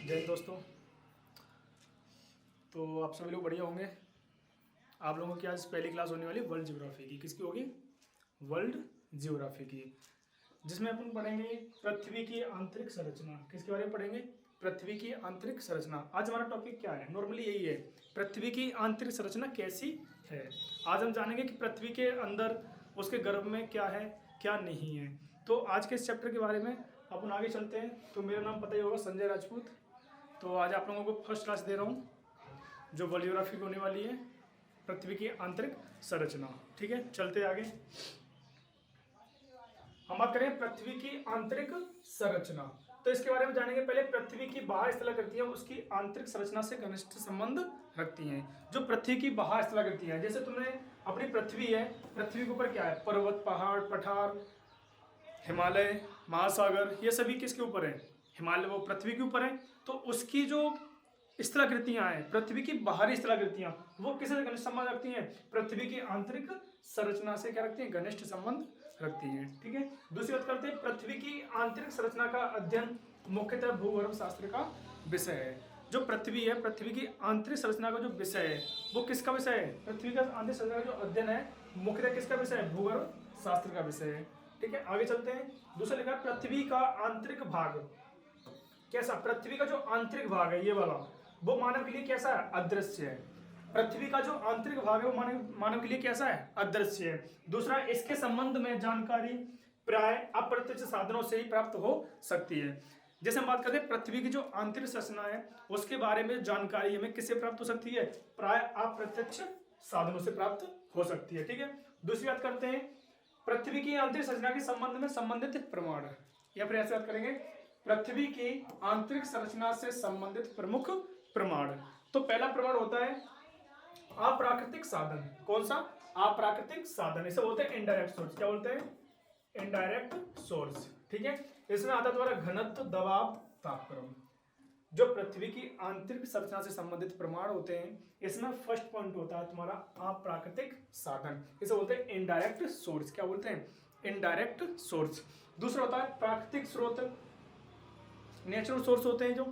जय हिंद दोस्तों। तो आप सभी लोग बढ़िया होंगे। आप लोगों की आज पहली क्लास होने वाली वर्ल्ड ज्योग्राफी की। किसकी होगी? वर्ल्ड ज्योग्राफी की, जिसमें अपन पढ़ेंगे पृथ्वी की आंतरिक संरचना। किसके बारे में पढ़ेंगे? पृथ्वी की आंतरिक संरचना। आज हमारा टॉपिक क्या है? नॉर्मली यही है, पृथ्वी की आंतरिक संरचना कैसी है। आज हम जानेंगे कि पृथ्वी के अंदर उसके गर्भ में क्या है, क्या नहीं है। तो आज के इस चैप्टर के बारे में अपन आगे चलते हैं। तो मेरा नाम पता ही होगा, संजय राजपूत। तो आज आप लोगों को फर्स्ट क्लास दे रहा हूँ, जो वर्ल्ड ज्योग्राफी होने वाली है, पृथ्वी की आंतरिक संरचना। ठीक है, चलते आगे। हम बात करें पृथ्वी की आंतरिक संरचना, तो इसके बारे में जानेंगे। पहले पृथ्वी की बाह्य स्थलाकृतियां उसकी आंतरिक संरचना से घनिष्ठ संबंध रखती हैं। जो पृथ्वी की बाह्य स्थलाकृतियां हैं, जैसे तुमने अपनी पृथ्वी है, पृथ्वी के ऊपर क्या है? पर्वत, पहाड़, पठार, हिमालय, महासागर, ये सभी किसके ऊपर है? हिमालय वो पृथ्वी के ऊपर है। तो उसकी जो स्थलाकृतियां हैं, पृथ्वी की बाहरी स्थलाकृतियां, वो किससे घनिष्ठ संबंध रखती हैं? पृथ्वी की आंतरिक संरचना से क्या रखती हैं? घनिष्ठ संबंध रखती हैं। ठीक है, दूसरी बात करते हैं, पृथ्वी की आंतरिक संरचना का अध्ययन मुख्यतः भूगर्भ शास्त्र का विषय है। जो पृथ्वी है, पृथ्वी की आंतरिक संरचना का जो विषय है, वो किसका विषय है? पृथ्वी का आंतरिक संरचना का जो अध्ययन है, मुख्यतः किसका विषय है? भूगर्भ शास्त्र का विषय है। ठीक है, आगे चलते हैं। दूसरा लिखा, पृथ्वी का आंतरिक भाग कैसा? पृथ्वी का जो आंतरिक भाग है, ये वाला, वो मानव के लिए कैसा है? अदृश्य है। पृथ्वी का जो आंतरिक भाग है, वो मानव के लिए कैसा है? अदृश्य है। दूसरा, इसके संबंध में जानकारी प्राय अप्रत्यक्ष साधनों से ही प्राप्त हो सकती है। जैसे हम बात करते हैं, पृथ्वी की जो आंतरिक संरचना है, उसके बारे में जानकारी हमें किससे प्राप्त हो सकती है? प्राय अप्रत्यक्ष साधनों से प्राप्त हो सकती है। ठीक है, दूसरी बात करते हैं, पृथ्वी की आंतरिक संरचना के संबंध में संबंधित प्रमाण, या फिर ऐसे बात करेंगे, पृथ्वी की आंतरिक संरचना से संबंधित प्रमुख प्रमाण। तो पहला प्रमाण होता है अप्राकृतिक साधन। कौन सा? अप्राकृतिक साधन। इसे बोलते हैं इनडायरेक्ट सोर्स। क्या बोलते हैं? Indirect source. ठीक है, इसमें आता द्वारा घनत्व, दबाव, तापक्रम। जो पृथ्वी की आंतरिक संरचना से संबंधित प्रमाण होते हैं, इसमें फर्स्ट पॉइंट होता है तुम्हारा अप्राकृतिक साधन। इसे बोलते हैं इनडायरेक्ट सोर्स। क्या बोलते हैं? Indirect source. दूसरा होता है प्राकृतिक स्रोत, नेचुरल सोर्स होते हैं। जो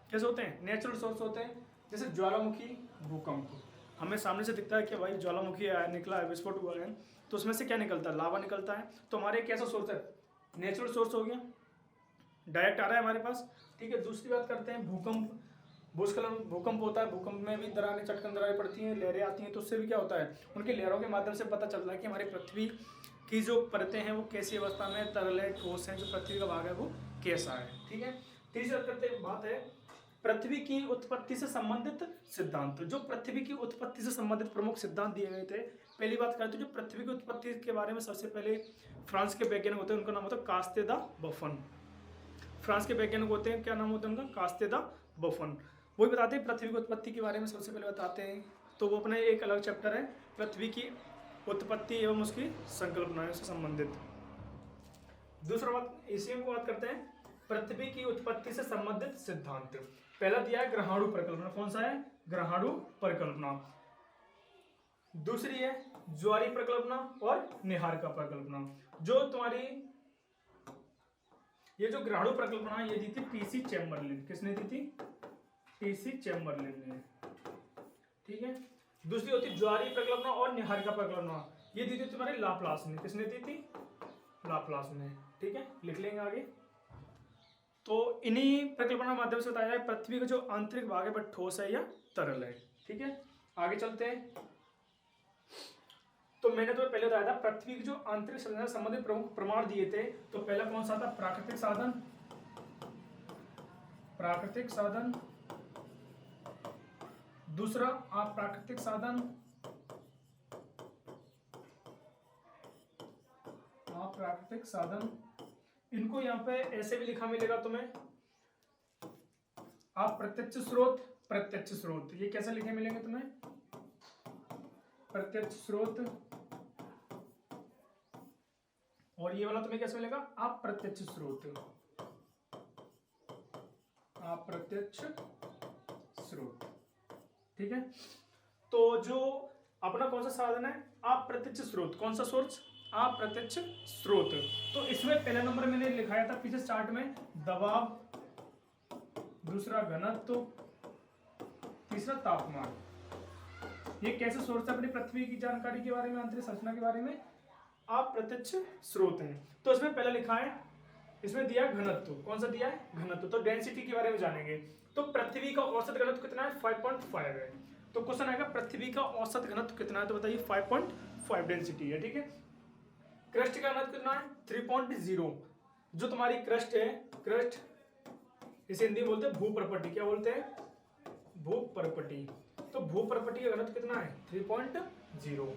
कैसे होते हैं? नेचुरल सोर्स होते हैं, जैसे ज्वालामुखी, भूकंप। हमें सामने से दिखता है कि भाई ज्वालामुखी निकला है, विस्फोट हुआ है, तो उसमें से क्या निकलता है? लावा निकलता है। तो हमारे कैसा सोर्स है? नेचुरल सोर्स हो गया, डायरेक्ट आ रहा है हमारे पास। ठीक है, दूसरी बात करते हैं भूकंप, भूस्खलन। भूकंप होता है, भूकंप में भी दरारें, चटकन दरारें पड़ती हैं, लहरें आती हैं, तो उससे भी क्या होता है? उनकी लहरों के माध्यम से पता चलता है कि हमारी पृथ्वी की जो परतें हैं, वो कैसी अवस्था में, तरल है, ठोस है, जो पृथ्वी का भाग है वो कैसा है। ठीक है, तीसरी करते बात है पृथ्वी की उत्पत्ति से संबंधित सिद्धांत। जो पृथ्वी की उत्पत्ति से संबंधित प्रमुख सिद्धांत दिए गए थे। पहली बात करते हैं, जो पृथ्वी की उत्पत्ति के बारे में सबसे पहले फ्रांस के वैज्ञानिक होते हैं, उनका नाम होता है कास्ते द बफन। फ्रांस के वैज्ञानिक होते हैं, क्या नाम होता है उनका? कास्ते द बफन। वही बताते हैं पृथ्वी की उत्पत्ति के बारे में सबसे पहले बताते हैं। तो वो अपना एक अलग चैप्टर है, पृथ्वी की उत्पत्ति एवं उसकी संकल्पनाओं से संबंधित। दूसरा बात, इसी को बात करते हैं पृथ्वी की उत्पत्ति से संबंधित सिद्धांत। पहला दिया है ग्रहाणु परिकल्पना। कौन सा है? ग्रहाणु परिकल्पना। दूसरी है ज्वारीय परिकल्पना और निहारिका परिकल्पना। जो तुम्हारी ये जो ग्रहाणु परिकल्पना ये दी थी टीसी चैम्बरलिन। किसने दी थी? टीसी चैम्बरलिन ने। ठीक है, दूसरी होती ज्वारीय परिकल्पना और निहारिका परिकल्पना, ये दी थी तुम्हारे लाप्लास ने। किसने दी थी? लाप्लास ने। ठीक है, लिख लेंगे आगे। तो इन्हीं परिकल्पना के माध्यम से बताया जाए पृथ्वी का जो आंतरिक भाग है वह ठोस है या तरल है। ठीक है, आगे चलते हैं। तो मैंने तो पहले बताया था पृथ्वी की जो आंतरिक संरचना से संबंधित प्रमुख प्रमाण दिए थे। तो पहला कौन सा था? प्राकृतिक साधन। प्राकृतिक साधन। दूसरा अप्राकृतिक साधन। अप्राकृतिक साधन, इनको यहां पे ऐसे भी लिखा मिलेगा तुम्हें, अप्रत्यक्ष स्रोत, प्रत्यक्ष स्रोत। ये कैसे लिखे मिलेंगे तुम्हें? प्रत्यक्ष स्रोत। और ये वाला तुम्हें कैसे मिलेगा? अप्रत्यक्ष स्रोत। अप्रत्यक्ष स्रोत। ठीक है, तो जो अपना कौन सा साधन है? अप्रत्यक्ष स्रोत। कौन सा सोर्स? अप्रत्यक्ष स्रोत। तो इसमें पहला नंबर मैंने लिखाया था पीछे चार्ट में, दबाव, दूसरा घनत्व, तीसरा तापमान। ये कैसे सोर्स है अपनी पृथ्वी की जानकारी के बारे में, आंतरिक संरचना के बारे में? अप्रत्यक्ष स्रोत है। तो इसमें पहले लिखा है, इसमें दिया घनत्व, कौन सा दिया है? घनत्व। तो डेंसिटी के बारे में जानेंगे। तो पृथ्वी का औसत घनत्व कितना है? 5.5 है। तो क्वेश्चन आएगा पृथ्वी का औसत घनत्व कितना है? तो बताइए 5.5 डेंसिटी है, ठीक है। क्रस्ट का घनत्व कितना है? 3.0। जो तुम्हारी क्रस्ट है, क्रस्ट इसे हिंदी में बोलते हैं भूपर्पटी। क्या बोलते हैं? भूपर्पटी। तो भूपर्पटी का घनत्व कितना है? 3.0।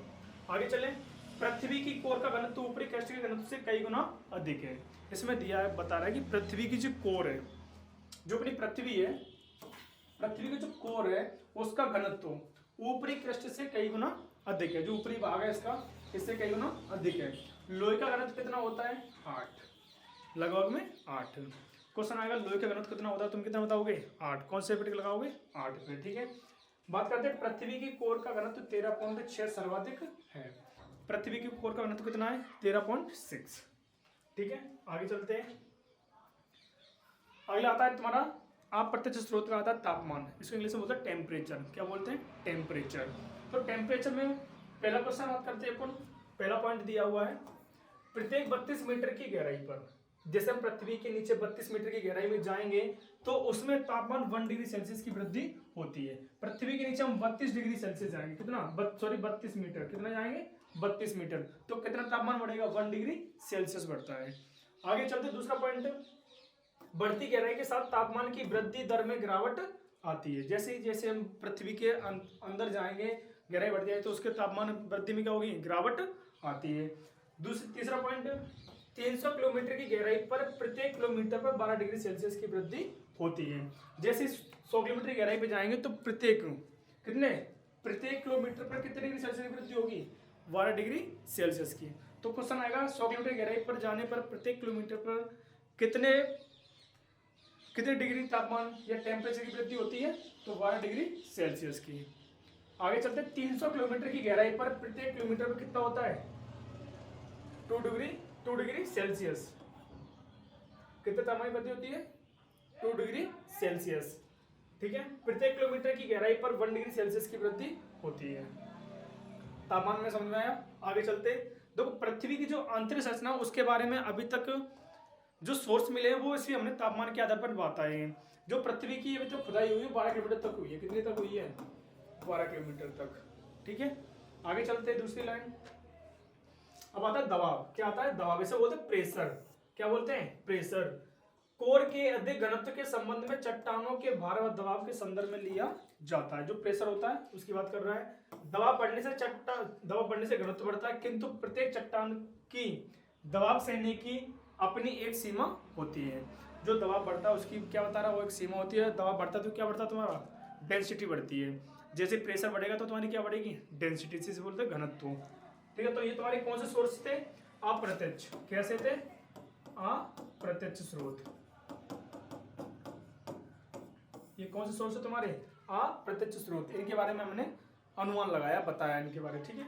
आगे चलें। पृथ्वी की कोर का घनत्व ऊपरी क्रस्ट के घनत्व से कई गुना अधिक है। इसमें दिया है, बता रहा है कि पृथ्वी की जो कोर है, जो अपनी पृथ्वी है, पृथ्वी की जो कोर है उसका घनत्व ऊपरी क्रस्ट से कई गुना अधिक है। जो ऊपरी भाग है इसका, इससे कई गुना अधिक है। लोहे का घनत्व कितना होता है? 8, लगभग में 8। क्वेश्चन आएगा लोहे का घनत्व कितना होता है? तुम कितना बताओगे? 8। कौन से पे लगाओगे? 8 पे, ठीक है। बात करते हैं पृथ्वी की कोर का घनत्व 13.6 सर्वाधिक है। पृथ्वी की कोर का घनत्व कितना है? 13.6, ठीक है। आगे चलते हैं। अगला आता है तुम्हारा अप्रत्यक्ष स्रोत का आता है तापमान। इसको इंग्लिश में बोलते हैं टेम्परेचर। क्या बोलते हैं? टेम्परेचर। तो टेम्परेचर में पहला क्वेश्चन बात करते हैं अपन। पहला पॉइंट दिया हुआ है, प्रत्येक 32 मीटर की गहराई पर, जैसे हम पृथ्वी के नीचे 32 मीटर की गहराई में जाएंगे तो उसमें तापमान 1 डिग्री सेल्सियस की वृद्धि होती है। पृथ्वी के नीचे हम 32 डिग्री सेल्सियस जाएंगे, कितना? 32 मीटर। कितना जाएंगे? 32 मीटर। तो कितना तापमान बढ़ेगा? 1 डिग्री सेल्सियस बढ़ता है। आगे चलते दूसरा पॉइंट, बढ़ती गहराई के साथ तापमान की वृद्धि दर में गिरावट आती है। जैसे जैसे हम पृथ्वी के अंदर जाएंगे, गहराई बढ़ जाए तो उसके तापमान वृद्धि में क्या होगी? गिरावट आती है। तीसरा पॉइंट, 300 किलोमीटर की गहराई पर प्रत्येक किलोमीटर पर 12 डिग्री सेल्सियस की वृद्धि होती है। जैसे 100 किलोमीटर की गहराई पे जाएंगे तो प्रत्येक किलोमीटर पर कितने डिग्री सेल्सियस की वृद्धि होगी? 12 डिग्री सेल्सियस की। तो क्वेश्चन आएगा 100 किलोमीटर गहराई पर जाने पर प्रत्येक किलोमीटर पर कितने डिग्री तापमान या टेम्परेचर की वृद्धि होती है? तो 12 डिग्री सेल्सियस की। आगे चलते 300 किलोमीटर की गहराई पर प्रत्येक किलोमीटर पर कितना होता है? 2 डिग्री सेल्सियस। कितने तापमान की वृद्धि होती है? 2 डिग्री सेल्सियस, ठीक है। प्रत्येक किलोमीटर की गहराई पर 1 डिग्री सेल्सियस की वृद्धि होती है। तापमान में समझ में आया? आगे चलते देखो, पृथ्वी की जो आंतरिक संरचना उसके बारे में अभी तक जो सोर्स मिले हैं वो इसलिए हमने तापमान के आधार पर बताए हैं। जो पृथ्वी की अभी तक खुदाई हुई है 12 किलोमीटर तक हुई है। कितनी तक हुई है? 12 किलोमीटर तक, ठीक है। आगे चलते हैं दूसरी लाइन। अब आता है दबाव। क्या आता है? दबाव। इसे बोलते हैं प्रेशर। क्या बोलते हैं? प्रेशर। कोर के अधिक घनत्व के संबंध में चट्टानों के भार और दबाव के संदर्भ में लिया जाता है। जो प्रेशर होता है उसकी बात कर रहा है। दबाव बढ़ने से घनत्व बढ़ता है, किंतु प्रत्येक चट्टान की दबाव सहने की अपनी एक सीमा होती है। जो दबाव बढ़ता है उसकी क्या बता रहा है? वो एक सीमा होती है। दबाव बढ़ता है तो क्या बढ़ता है? तुम्हारा डेंसिटी बढ़ती है। जैसे प्रेशर बढ़ेगा तो तुम्हारी क्या बढ़ेगी? डेंसिटी। से बोलते हैं घनत्व, ठीक है। तो ये तुम्हारे कौन से सोर्स थे? अप्रत्यक्ष। कैसे थे? अप्रत्यक्ष स्रोत। ये कौन से सोर्स है तुम्हारे? अप्रत्यक्ष स्रोत। इनके बारे में हमने अनुमान लगाया, बताया इनके बारे, ठीक है।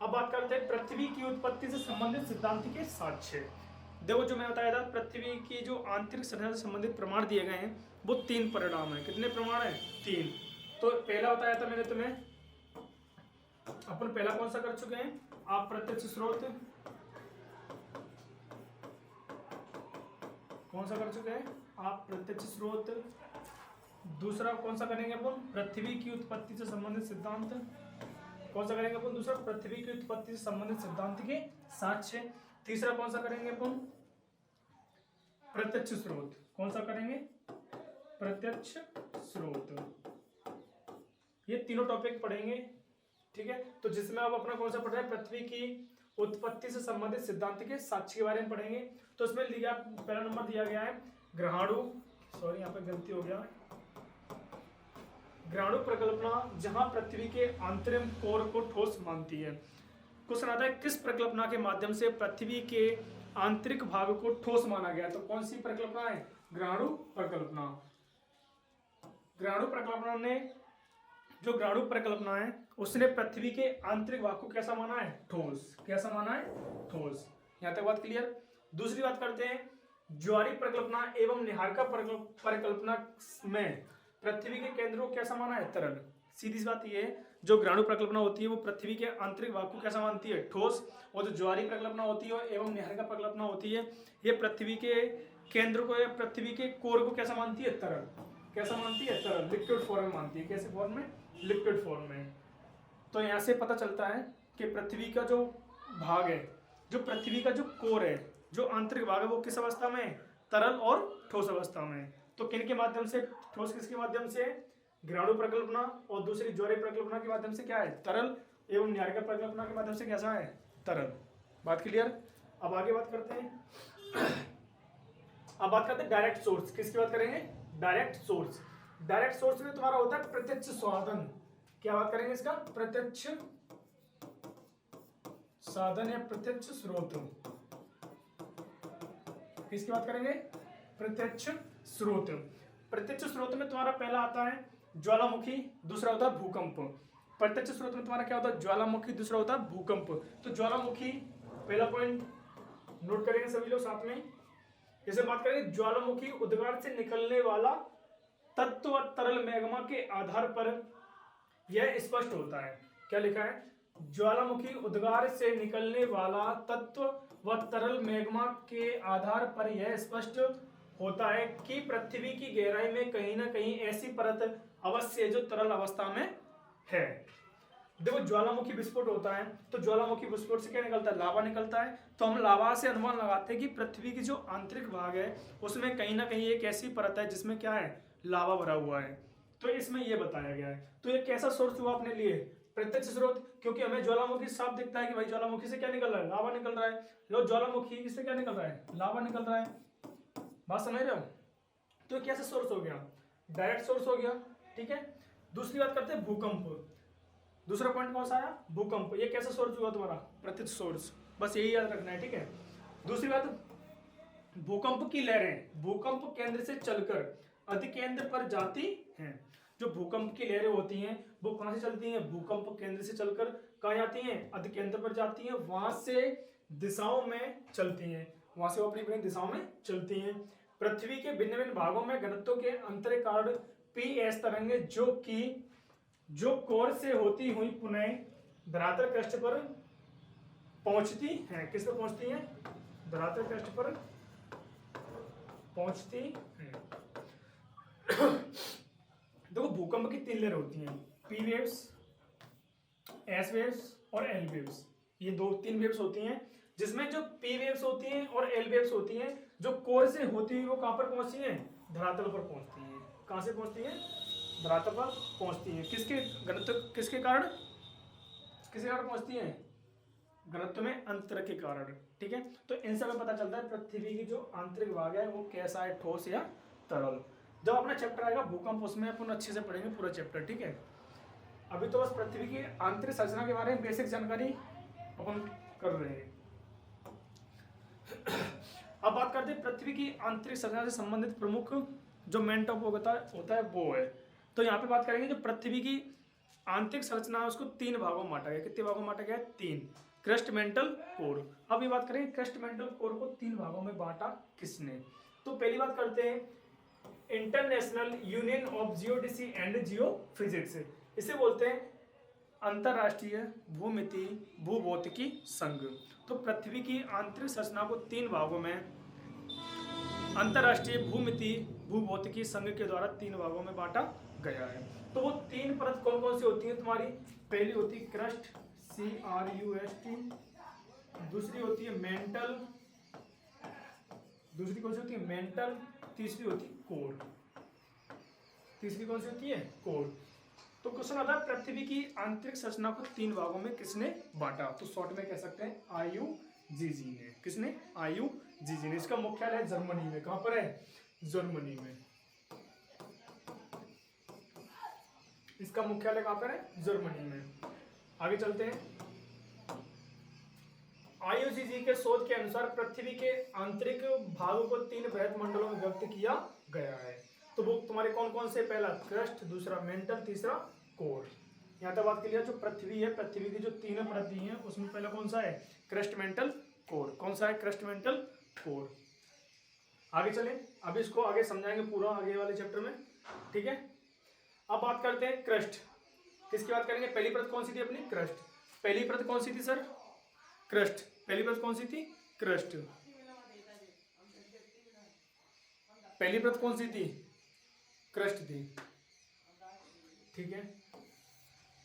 अब बात करते हैं पृथ्वी की उत्पत्ति से संबंधित सिद्धांत के साक्ष्य। देखो, जो मैं बताया था, पृथ्वी की जो आंतरिक संरचना से संबंधित प्रमाण दिए गए हैं वो 3 परिणाम है। कितने प्रमाण है? 3। तो पहला बताया था मैंने तुम्हें, अपन पहला कौन सा कर चुके हैं? अप्रत्यक्ष स्रोत। कौन सा कर चुके हैं? अप्रत्यक्ष स्रोत। दूसरा कौन सा करेंगे अपन? पृथ्वी की उत्पत्ति से संबंधित सिद्धांत। कौन सा करेंगे अपन? दूसरा पृथ्वी की उत्पत्ति से संबंधित सिद्धांत के साक्ष्य। तीसरा कौन सा करेंगे अपन? प्रत्यक्ष स्रोत। कौन सा करेंगे? प्रत्यक्ष स्रोत। ये तीनों टॉपिक पढ़ेंगे, ठीक है। तो जिसमें आप अपना कौन सा पढ़ रहे हैं? पृथ्वी की उत्पत्ति से संबंधित सिद्धांत के साक्ष्य के बारे में पढ़ेंगे। तो इसमें लिया पहला नंबर दिया गया है ग्रहाणु, सॉरी यहाँ पे गलती हो गया, ग्रहाणु प्रकल्पना, जहां पृथ्वी के आंतरिक कोर को ठोस मानती है। क्वेश्चन आता है किस प्रकल्पना के माध्यम से पृथ्वी के आंतरिक भाग को ठोस माना गया? तो कौन सी प्रकल्पना है? ग्रहाणु प्रकल्पना। ग्रहाणु प्रकल्पना ने, जो ग्रहाणु प्रकल्पना है उसने पृथ्वी के आंतरिक भाग को कैसा माना है? ठोस। कैसा माना है? ठोस। यहां तक बात क्लियर। दूसरी बात करते हैं, ज्वारी परिकल्पना एवं निहारिका परिकल्पना में पृथ्वी के केंद्र को कैसा माना है? तरल। सीधी सी बात ये है, जो ग्राणु परिकल्पना होती है वो पृथ्वी के आंतरिक भाग को कैसा मानती है? ठोस। और जो ज्वारी परिकल्पना होती है एवं निहारिका परिकल्पना होती है, ये पृथ्वी के केंद्र को या पृथ्वी के कोर को कैसा मानती है? तरल। कैसा मानती है? तरल, लिक्विड फॉर्म में मानती है। कैसे फॉर्म में? लिक्विड फॉर्म में। तो यहाँ से पता चलता है कि पृथ्वी का जो भाग है, जो पृथ्वी का जो कोर है, जो आंतरिक भाग है, वो किस अवस्था में है? तरल और ठोस अवस्था में। तो किन के माध्यम से? ठोस किसके माध्यम से? ग्राणु प्रकल्पना। और दूसरी ज्वारी प्रकल्पना के माध्यम से क्या है? तरल। एवं निहारिका प्रकल्पना के माध्यम से कैसा है? तरल। बात क्लियर? अब आगे बात करते हैं। अब बात करते हैं डायरेक्ट सोर्स। किसकी बात करेंगे? Direct source. डायरेक्ट सोर्स में तुम्हारा होता है प्रत्यक्ष साधन। क्या बात करेंगे इसका? प्रत्यक्ष साधन या प्रत्यक्ष स्रोत। किसकी बात करेंगे? प्रत्यक्ष स्रोत। प्रत्यक्ष स्रोत में तुम्हारा पहला आता है ज्वालामुखी, दूसरा होता है भूकंप। प्रत्यक्ष स्रोत में तुम्हारा क्या होता है? ज्वालामुखी, दूसरा होता है भूकंप। तो ज्वालामुखी पहला पॉइंट नोट करेंगे सभी लोग साथ में। जैसे बात करेंगे ज्वालामुखी उद्गार से निकलने वाला तत्व और तरल मैग्मा के आधार पर यह स्पष्ट होता है। क्या लिखा है? ज्वालामुखी उद्गार से निकलने वाला तत्व व तरल मैग्मा के आधार पर यह स्पष्ट होता है कि पृथ्वी की गहराई में कहीं ना कहीं ऐसी परत अवश्य जो तरल अवस्था में है। देखो ज्वालामुखी विस्फोट होता है तो ज्वालामुखी विस्फोट से क्या निकलता है? लावा निकलता है। तो हम लावा से अनुमान लगाते हैं कि पृथ्वी की जो आंतरिक भाग है उसमें कहीं ना कहीं एक ऐसी परत है जिसमें क्या है? लावा भरा हुआ है। तो इसमें यह बताया गया है। तो ये कैसा सोर्स हुआ अपने लिए? प्रत्यक्ष स्रोत, क्योंकि हमें ज्वालामुखी साफ दिखता है कि भाई ज्वालामुखी से क्या निकल रहा है? लावा निकल रहा है। लो ज्वालामुखी से क्या निकल रहा है? लावा निकल रहा है। बात समझ रहे हो? तो ये कैसा सोर्स हो गया? डायरेक्ट सोर्स हो गया। ठीक है। दूसरी बात करते हैं भूकंप। दूसरा पॉइंट कौन सा आया? भूकंप। ये कैसा सोर्स हुआ तुम्हारा? प्रत्यक्ष सोर्स। बस यही याद रखना है। ठीक है। दूसरी बात, भूकंप की लहरें भूकंप केंद्र से चलकर अधिकेंद्र पर जाती हैं। जो भूकंप की लहरें होती हैं वो कहां से चलती हैं? भूकंप केंद्र से चलकर कहां जाती हैं? अधिकेंद्र पर जाती हैं। वहां से दिशाओं में चलती हैं। वहां से वो अपनी अपनी दिशाओं में चलती हैं। पृथ्वी के भिन्न भिन्न भागों में घनत्व के अंतर के कारण पीएस तरंगे जो कोर से होती हुई पुनः धरातल पृष्ठ पर पहुंचती हैं। किस पर पहुंचती हैं? धरातल पृष्ठ पर पहुंचती हैं। देखो भूकंप की 3 लेयर होती हैं, पी वेव्स, एस वेव्स और एल वेव्स। ये 2-3 वेव्स होती हैं, जिसमें जो पी वेव्स होती हैं और एल वेव्स होती हैं जो कोर से होती हुई वो कहां पर पहुंचती हैं? धरातल पर पहुंचती हैं। कहां से पहुंचती हैं? धरातल पर पहुंचती हैं। किसके घनत्व किसके कारण पहुंचती हैं? घनत्व में अंतर के कारण। ठीक है। तो इन सब में पता चलता है पृथ्वी की जो आंतरिक भाग है वो कैसा है, ठोस या तरल। जब अपना चैप्टर आएगा भूकंप उसमें अपन अच्छे से पढ़ेंगे पूरा चैप्टर। ठीक है। अभी तो बस पृथ्वी की आंतरिक संरचना के बारे में बेसिक जानकारी अपन कर रहे हैं। अब बात करते हैं पृथ्वी की आंतरिक संरचना से संबंधित प्रमुख जो मेन टॉपिक होता है वो है। तो यहाँ पे बात करेंगे जो पृथ्वी की आंतरिक संरचना है उसको 3 भागों में बांटा गया। कितने भागों में बांटा गया? 3। Crust, mental, core. अब ये बात करेंगे क्रस्ट, मेंटल, कोर को 3 भागों में बांटा किसने? तो पहली बात करते हैं international union of geodesy and geophysics. इसे बोलते हैं अंतरराष्ट्रीय भूमिति भूभौतिकी संघ। तो पृथ्वी की आंतरिक संरचना को 3 भागों में अंतरराष्ट्रीय भूमिति भूभौतिकी संघ के द्वारा 3 भागों में बांटा गया है। तो वो 3 परत कौन कौन सी होती है तुम्हारी? पहली होती है क्रस्ट, CRUST। दूसरी होती है मेंटल। दूसरी कौन सी होती है? मेंटल। तीसरी होती है कोर। तीसरी कौन सी होती है? कोर। तो क्वेश्चन आता है पृथ्वी की आंतरिक संरचना को 3 भागों में किसने बांटा? तो शॉर्ट में कह सकते हैं IUGG ने। किसने? IUGG ने। इसका मुख्यालय जर्मनी में। कहां पर है? जर्मनी में। इसका मुख्यालय कहां पर है? जर्मनी में। आगे चलते हैं। IUGG के शोध के अनुसार पृथ्वी के आंतरिक भागों को 3 बृहद मंडलों में व्यक्त किया गया है। तो वो तुम्हारे कौन कौन से? पहला क्रस्ट, दूसरा मेंटल, तीसरा कोर। यहाँ तक बात क्लियर। जो पृथ्वी है, पृथ्वी की जो 3 परतें हैं उसमें पहला कौन सा है? Crust, mental, core. कौन सा है? Crust, mental, core. आगे चलें, अब इसको आगे समझाएंगे पूरा आगे वाले चैप्टर में, ठीक है। अब बात करते हैं क्रस्ट, किसकी बात करेंगे? पहली परत कौन सी थी अपनी? क्रस्ट। पहली परत कौन सी थी सर? क्रस्ट। पहली परत कौन सी थी? क्रस्ट। पहली परत कौन सी थी? क्रस्ट थी, ठीक है।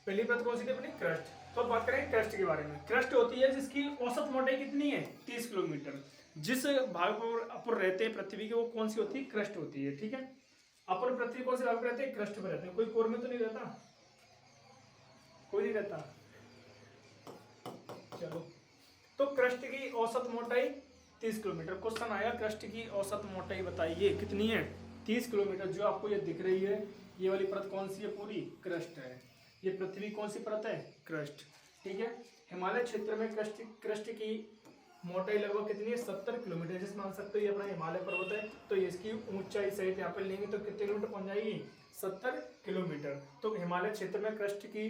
पहली परत कौन सी थी अपनी? क्रस्ट। तो अब बात करें क्रस्ट के बारे में। क्रस्ट होती है जिसकी औसत मोटाई कितनी है? 30 किलोमीटर। जिस भाग पर अपन रहते हैं पृथ्वी के, वो कौन सी होती है? क्रस्ट होती है, ठीक है। अपन पृथ्वी कौन से भाग पर रहते हैं? क्रस्ट पर रहते हैं। कोई कोर में तो नहीं रहता, कोई नहीं रहता। चलो, तो क्रस्ट की औसत मोटाई 30 किलोमीटर। क्वेश्चन आया क्रस्ट की औसत मोटाई बताइए कितनी है? 30 किलोमीटर। जो आपको ये दिख रही है, ये वाली परत कौन सी है? पूरी क्रस्ट है। ये पृथ्वी कौन सी परत है? क्रस्ट, ठीक है। हिमालय क्षेत्र में क्रस्ट की मोटाई लगभग कितनी है? 70 किलोमीटर। जिसमें मान सकते हो ये अपना हिमालय पर्वत है, तो इसकी ऊंचाई सहित यहाँ पे लेंगे तो कितने किलोमीटर पहुंच जाएगी? 70 किलोमीटर। तो हिमालय क्षेत्र में क्रस्ट की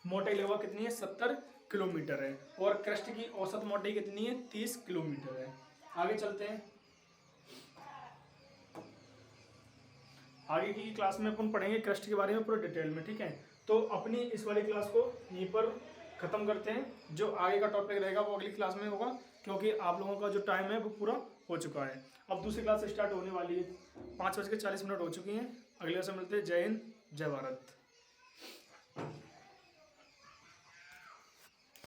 मोटाई लगभग कितनी है? 70 किलोमीटर है। और क्रस्ट की औसत मोटाई कितनी है? 30 किलोमीटर है। आगे चलते हैं, आगे की क्लास में अपन पढ़ेंगे क्रस्ट के बारे में पूरा डिटेल में, ठीक है। तो अपनी इस वाली क्लास को यहीं पर खत्म करते हैं। जो आगे का टॉपिक रहेगा वो अगली क्लास में होगा, क्योंकि आप लोगों का जो टाइम है वो पूरा हो चुका है। अब दूसरी क्लास स्टार्ट होने वाली है, 5:40 हो चुकी हैं। अगले क्लास में मिलते हैं। जय हिंद, जय भारत।